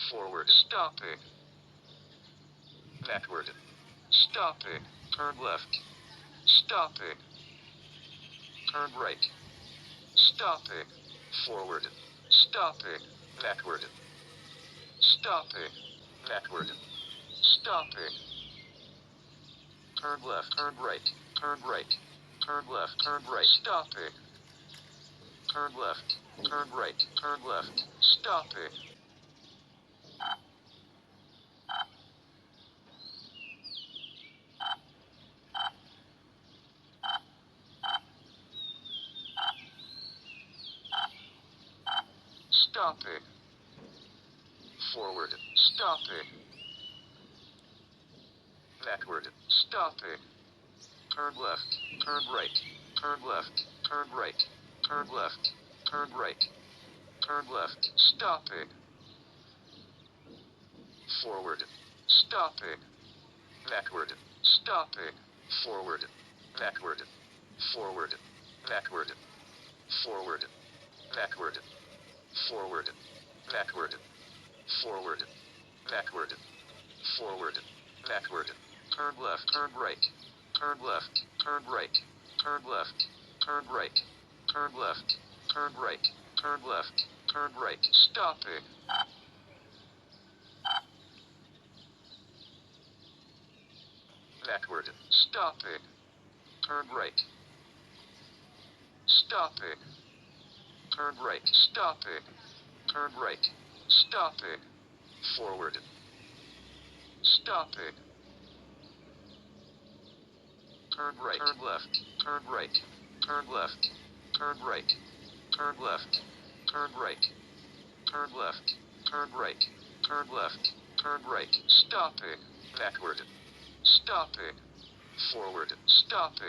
forward, stopping, backward, stopping, turn left, stopping, turn right, stopping, forward, stopping, backward, stopping, backward, stopping, turn left, turn right, turn right, turn left, turn right, stopping, turn left, turn right, turn left, stopping, stopping, forward, stopping, backward, stopping, turn left, turn right, turn left, turn right, turn left, turn right, turn left, stopping, forward, stopping, backward, stopping, forward, backward, forward, backward, forward, backward, forward, backward, forward, backward, forward, backward, turn left, turn right, turn left, turn right, turn left, turn right, turn left, turn right, turn left, turn right, stopping, backward, stopping, turn right, stopping, turn right, stopping, turn right, stopping, forward, stopping, turn right, turn left, turn right, turn left, turn right, turn left, turn right, turn left, turn right, turn left, turn right, stopping, backward, stopping, forward, stopping.